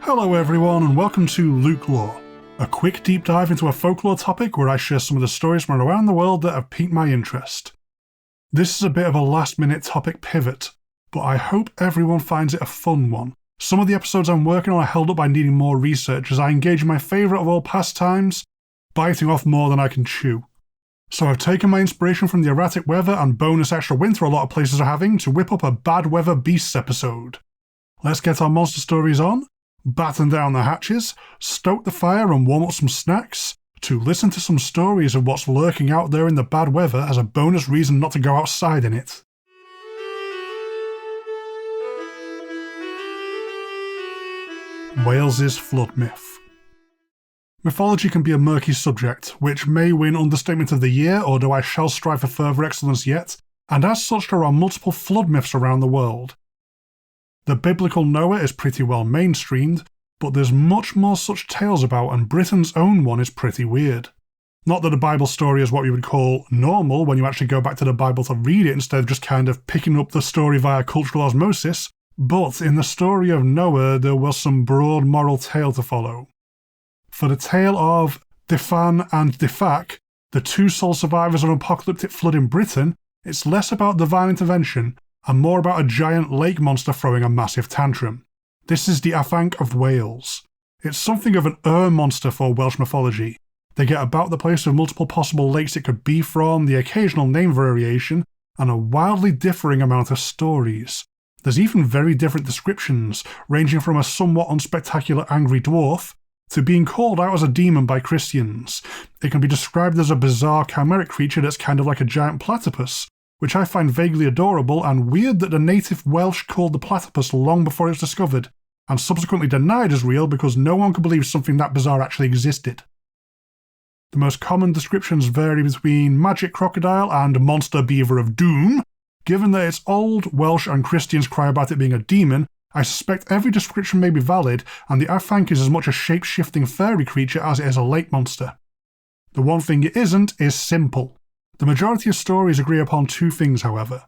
Hello everyone and welcome to LukeLore, a quick deep dive into a folklore topic where I share some of the stories from around the world that have piqued my interest. This is a bit of a last minute topic pivot, but I hope everyone finds it a fun one. Some of the episodes I'm working on are held up by needing more research as I engage in my favourite of all pastimes, biting off more than I can chew. So I've taken my inspiration from the erratic weather and bonus extra winter a lot of places are having to whip up a bad weather beasts episode. Let's get our monster stories on, batten down the hatches, stoke the fire and warm up some snacks, to listen to some stories of what's lurking out there in the bad weather as a bonus reason not to go outside in it. Wales's flood myth. Mythology can be a murky subject, which may win Understatement of the Year, although I shall strive for further excellence yet, and as such there are multiple flood myths around the world. The biblical Noah is pretty well mainstreamed, but there's much more such tales about, and Britain's own one is pretty weird. Not that a Bible story is what we would call normal when you actually go back to the Bible to read it instead of just kind of picking up the story via cultural osmosis, but in the story of Noah there was some broad moral tale to follow. For the tale of Dyfan and Idirac, the two sole survivors of an apocalyptic flood in Britain, it's less about divine intervention and more about a giant lake monster throwing a massive tantrum. This is the Afanc of Wales. It's something of an monster for Welsh mythology. They get about the place with multiple possible lakes it could be from, the occasional name variation, and a wildly differing amount of stories. There's even very different descriptions, ranging from a somewhat unspectacular angry dwarf to being called out as a demon by Christians. It can be described as a bizarre chimeric creature that's kind of like a giant platypus, which I find vaguely adorable and weird that the native Welsh called the platypus long before it was discovered, and subsequently denied as real because no one could believe something that bizarre actually existed. The most common descriptions vary between magic crocodile and monster beaver of doom. Given that it's old, Welsh and Christians cry about it being a demon, I suspect every description may be valid, and the Afanc is as much a shape-shifting fairy creature as it is a lake monster. The one thing it isn't is simple. The majority of stories agree upon two things, however.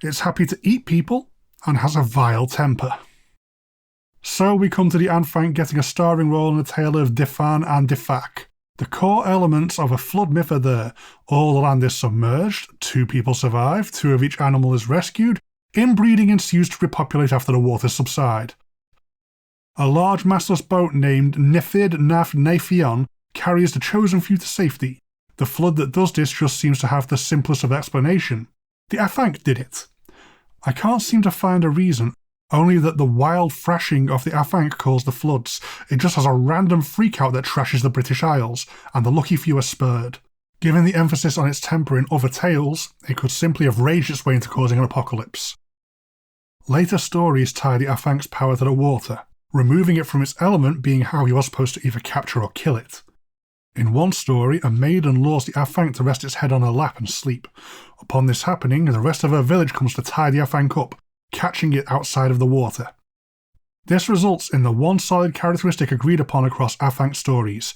It's happy to eat people, and has a vile temper. So we come to the Afanc getting a starring role in the tale of Dyfan and Idirac. The core elements of a flood myth are there. All the land is submerged, 2 people survive, 2 of each animal is rescued, inbreeding ensues to repopulate after the waters subside. A large mastless boat named Nifid Naf Nafion carries the chosen few to safety. The flood that does this just seems to have the simplest of explanation. The Afanc did it. I can't seem to find a reason, only that the wild thrashing of the Afanc caused the floods. It just has a random freakout that trashes the British Isles, and the lucky few are spurred. Given the emphasis on its temper in other tales, it could simply have raged its way into causing an apocalypse. Later stories tie the Afanc's power to the water, removing it from its element being how he was supposed to either capture or kill it. In one story, a maiden lures the Afanc to rest its head on her lap and sleep. Upon this happening, the rest of her village comes to tie the Afanc up, catching it outside of the water. This results in the one solid characteristic agreed upon across Afanc stories: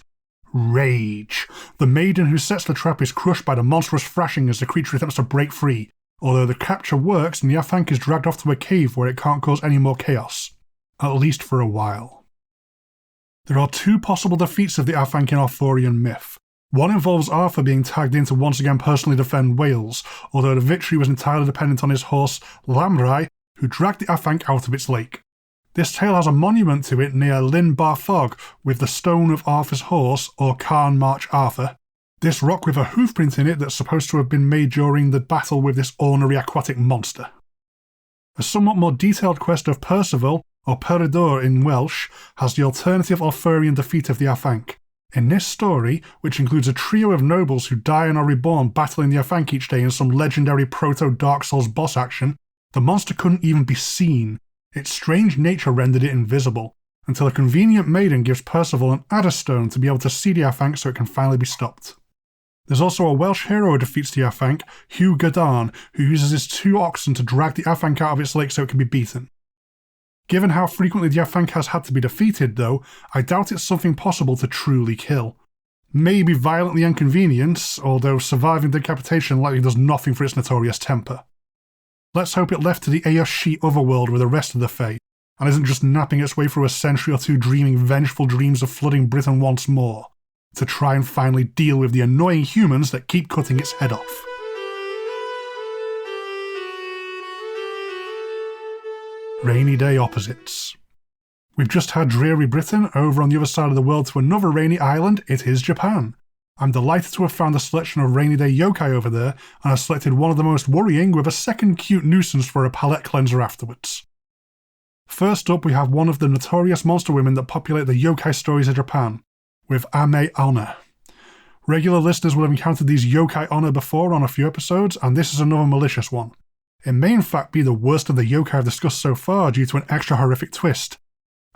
rage. The maiden who sets the trap is crushed by the monstrous thrashing as the creature attempts to break free, although the capture works and the Afanc is dragged off to a cave where it can't cause any more chaos. At least for a while. There are 2 possible defeats of the Afanc in Arthurian myth. One involves Arthur being tagged in to once again personally defend Wales, although the victory was entirely dependent on his horse Lamrai, who dragged the Afanc out of its lake. This tale has a monument to it near Llyn Barfog with the stone of Arthur's horse, or Carn March Arthur. This rock with a hoofprint in it that's supposed to have been made during the battle with this ornery aquatic monster. A somewhat more detailed quest of Percival, or Peredur in Welsh, has the alternative Arthurian defeat of the Afanc. In this story, which includes a trio of nobles who die and are reborn battling the Afanc each day in some legendary proto-Dark Souls boss action, the monster couldn't even be seen. Its strange nature rendered it invisible, until a convenient maiden gives Percival an adder stone to be able to see the Afanc so it can finally be stopped. There's also a Welsh hero who defeats the Afanc, Hugh Gadarn, who uses his 2 oxen to drag the Afanc out of its lake so it can be beaten. Given how frequently the Afanc has had to be defeated, though, I doubt it's something possible to truly kill. Maybe violently inconvenience, although surviving decapitation likely does nothing for its notorious temper. Let's hope it left to the Eoshi otherworld with the rest of the Fae, and isn't just napping its way through a century or two dreaming vengeful dreams of flooding Britain once more, to try and finally deal with the annoying humans that keep cutting its head off. Rainy day opposites. We've just had dreary Britain. Over on the other side of the world to another rainy island, it is Japan. I'm delighted to have found a selection of rainy day yokai over there, and I've selected one of the most worrying with a second cute nuisance for a palette cleanser afterwards. First up, we have one of the notorious monster women that populate the yokai stories of Japan, with Ame Onna. Regular listeners will have encountered these Yokai Onna before on a few episodes, and this is another malicious one. It may in fact be the worst of the yokai I've discussed so far due to an extra horrific twist.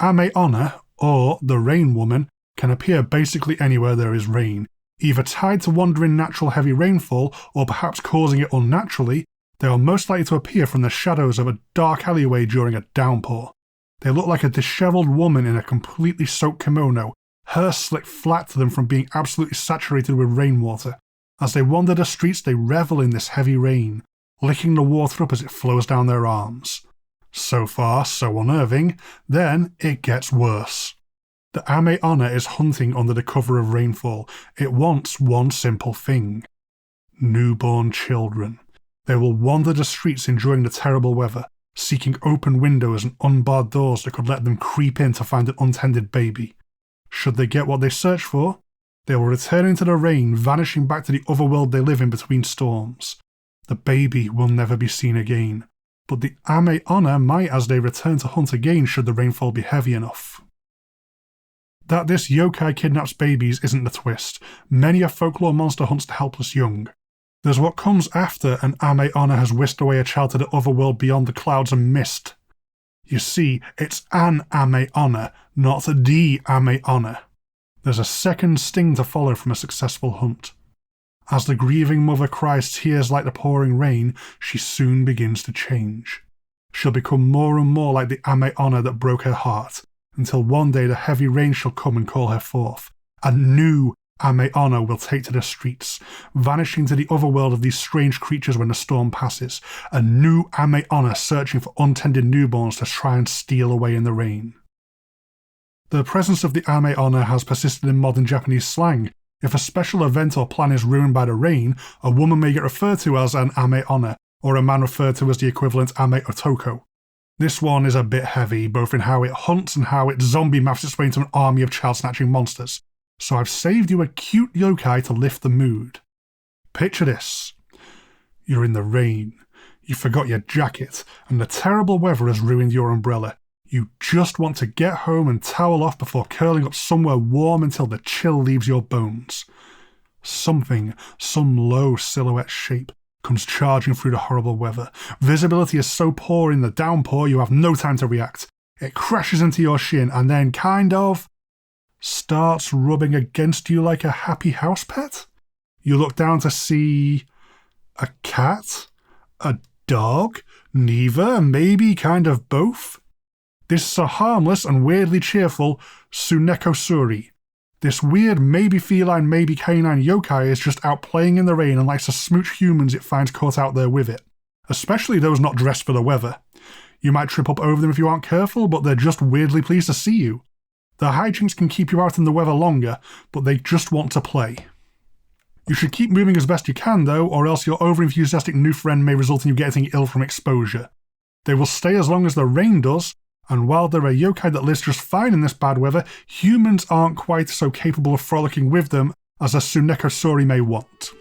Ame Onna, or the Rain Woman, can appear basically anywhere there is rain. Either tied to wandering natural heavy rainfall, or perhaps causing it unnaturally, they are most likely to appear from the shadows of a dark alleyway during a downpour. They look like a dishevelled woman in a completely soaked kimono, hair slicked flat to them from being absolutely saturated with rainwater. As they wander the streets, they revel in this heavy rain, licking the water up as it flows down their arms. So far, so unnerving. Then it gets worse. The Ame Onna is hunting under the cover of rainfall. It wants one simple thing: newborn children. They will wander the streets enjoying the terrible weather, seeking open windows and unbarred doors that could let them creep in to find an untended baby. Should they get what they search for, they will return into the rain, vanishing back to the other world they live in between storms. The baby will never be seen again, but the Ame Onna might as they return to hunt again should the rainfall be heavy enough. That this yokai kidnaps babies isn't the twist. Many a folklore monster hunts the helpless young. There's what comes after an Ame Onna has whisked away a child to the other world beyond the clouds and mist. You see, it's an Ame Onna, not the Ame Onna. There's a second sting to follow from a successful hunt. As the grieving mother cries tears like the pouring rain, she soon begins to change. She'll become more and more like the Ame Onna that broke her heart, until one day the heavy rain shall come and call her forth. A new Ame Onna will take to the streets, vanishing to the other world of these strange creatures when the storm passes. A new Ame Onna searching for untended newborns to try and steal away in the rain. The presence of the Ame Onna has persisted in modern Japanese slang. If a special event or plan is ruined by the rain, a woman may get referred to as an Ame Onna, or a man referred to as the equivalent Ame Otoko. This one is a bit heavy, both in how it hunts and how it zombie maps its way into an army of child-snatching monsters, so I've saved you a cute yokai to lift the mood. Picture this. You're in the rain, you forgot your jacket, and the terrible weather has ruined your umbrella. You just want to get home and towel off before curling up somewhere warm until the chill leaves your bones. Some low silhouette shape, comes charging through the horrible weather. Visibility is so poor in the downpour you have no time to react. It crashes into your shin and then starts rubbing against you like a happy house pet. You look down to see a cat? A dog? Neither? Maybe kind of both? This is a harmless and weirdly cheerful Tsunekosuri. This weird, maybe feline, maybe canine yokai is just out playing in the rain and likes to smooch humans it finds caught out there with it, especially those not dressed for the weather. You might trip up over them if you aren't careful, but they're just weirdly pleased to see you. Their hijinks can keep you out in the weather longer, but they just want to play. You should keep moving as best you can though, or else your over-enthusiastic new friend may result in you getting ill from exposure. They will stay as long as the rain does, and while they're a yokai that lives just fine in this bad weather, humans aren't quite so capable of frolicking with them as a Tsunekosuri may want.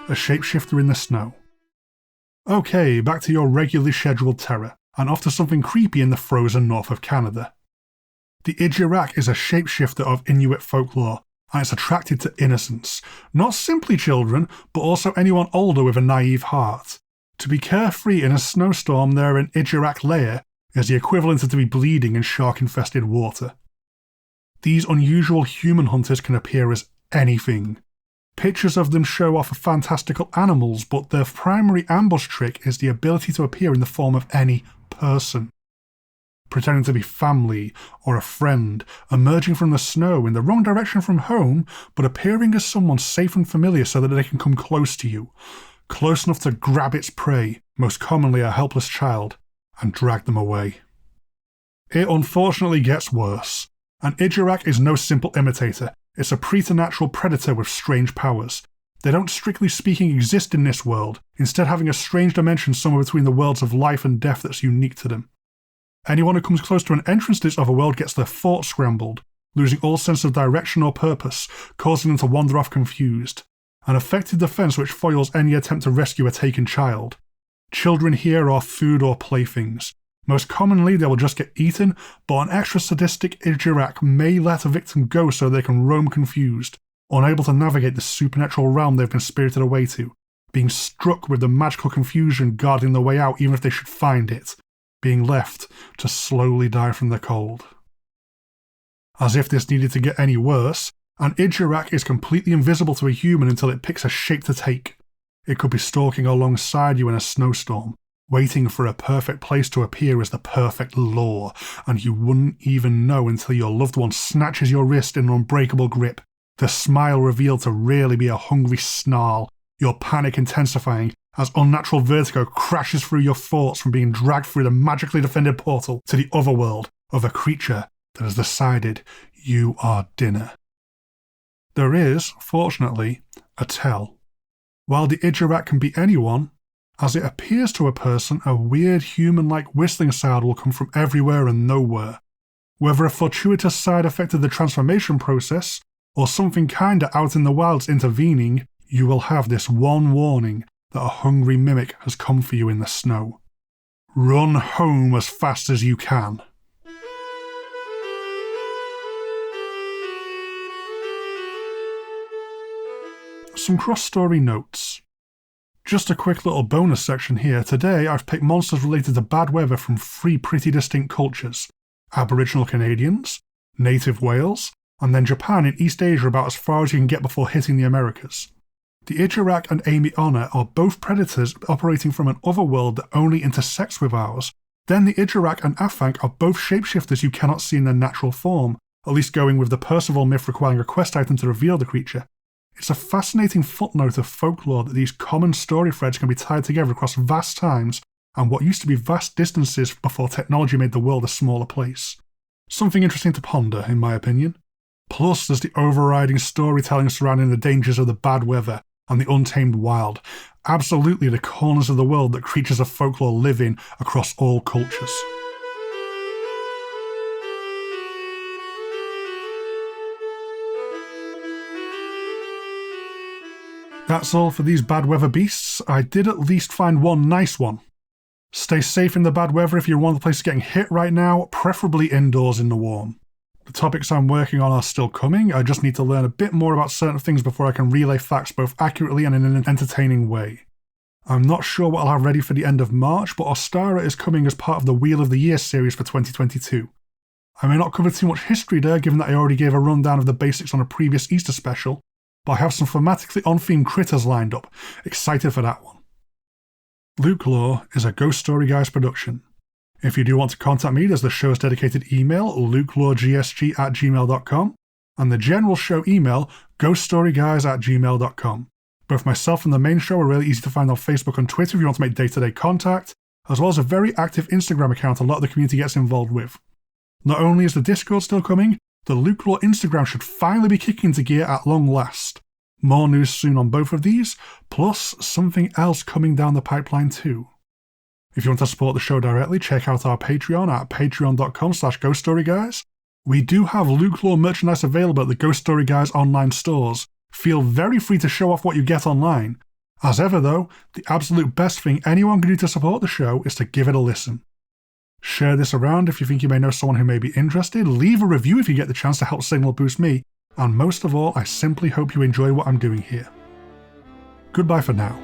A shapeshifter in the snow. Okay, back to your regularly scheduled terror, and off to something creepy in the frozen north of Canada. The Ijiraq is a shapeshifter of Inuit folklore, and it's attracted to innocence. Not simply children, but also anyone older with a naive heart. To be carefree in a snowstorm near an Ijiraq lair is the equivalent to be bleeding in shark-infested water. These unusual human hunters can appear as anything. Pictures of them show off fantastical animals, but their primary ambush trick is the ability to appear in the form of any person. Pretending to be family or a friend, emerging from the snow in the wrong direction from home, but appearing as someone safe and familiar so that they can come close to you. close enough to grab its prey, most commonly a helpless child, and drag them away. It unfortunately gets worse. An Ijiraq is no simple imitator, it's a preternatural predator with strange powers. They don't strictly speaking exist in this world, instead having a strange dimension somewhere between the worlds of life and death that's unique to them. Anyone who comes close to an entrance to this other world gets their thoughts scrambled, losing all sense of direction or purpose, causing them to wander off confused. An effective defense which foils any attempt to rescue a taken child. Children here are food or playthings. Most commonly they will just get eaten, but an extra sadistic Ijiraq may let a victim go so they can roam confused, unable to navigate the supernatural realm they've been spirited away to, being struck with the magical confusion guarding the way out even if they should find it, being left to slowly die from the cold. As if this needed to get any worse, an Ijiraq is completely invisible to a human until it picks a shape to take. It could be stalking alongside you in a snowstorm, waiting for a perfect place to appear as the perfect lure, and you wouldn't even know until your loved one snatches your wrist in an unbreakable grip, the smile revealed to really be a hungry snarl, your panic intensifying as unnatural vertigo crashes through your thoughts from being dragged through the magically defended portal to the other world of a creature that has decided you are dinner. There is, fortunately, a tell. While the Ijiraq can be anyone, as it appears to a person, a weird human-like whistling sound will come from everywhere and nowhere. Whether a fortuitous side effect of the transformation process, or something kinda out in the wilds intervening, you will have this one warning that a hungry mimic has come for you in the snow. Run home as fast as you can. Some cross-story notes. Just a quick little bonus section here. Today I've picked monsters related to bad weather from 3 pretty distinct cultures: Aboriginal Canadians, Native Wales, and then Japan in East Asia about as far as you can get before hitting the Americas. The Ijiraq and Ame Onna are both predators operating from an otherworld that only intersects with ours. Then the Ijiraq and Afank are both shapeshifters you cannot see in their natural form, at least going with the Percival myth requiring a quest item to reveal the creature. It's a fascinating footnote of folklore that these common story threads can be tied together across vast times and what used to be vast distances before technology made the world a smaller place. Something interesting to ponder, in my opinion. Plus, there's the overriding storytelling surrounding the dangers of the bad weather and the untamed wild, absolutely the corners of the world that creatures of folklore live in across all cultures. That's all for these bad weather beasts. I did at least find one nice one. Stay safe in the bad weather if you're in one of the places getting hit right now, preferably indoors in the warm. The topics I'm working on are still coming. I just need to learn a bit more about certain things before I can relay facts both accurately and in an entertaining way. I'm not sure what I'll have ready for the end of March, but Ostara is coming as part of the Wheel of the Year series for 2022. I may not cover too much history there, given that I already gave a rundown of the basics on a previous Easter special, but I have some thematically on-theme critters lined up. Excited for that one. LukeLore is a Ghost Story Guys production. If you do want to contact me, there's the show's dedicated email, lukeloregsg@gmail.com, and the general show email, ghoststoryguys@gmail.com. Both myself and the main show are really easy to find on Facebook and Twitter if you want to make day-to-day contact, as well as a very active Instagram account a lot of the community gets involved with. Not only is the Discord still coming, the LukeLore Instagram should finally be kicking into gear at long last. More news soon on both of these, plus something else coming down the pipeline too. If you want to support the show directly, check out our Patreon at patreon.com/ghoststoryguys. We do have LukeLore merchandise available at the Ghost Story Guys online stores. Feel very free to show off what you get online. As ever though, the absolute best thing anyone can do to support the show is to give it a listen. Share this around if you think you may know someone who may be interested, leave a review if you get the chance to help signal boost me, and most of all, I simply hope you enjoy what I'm doing here. Goodbye for now.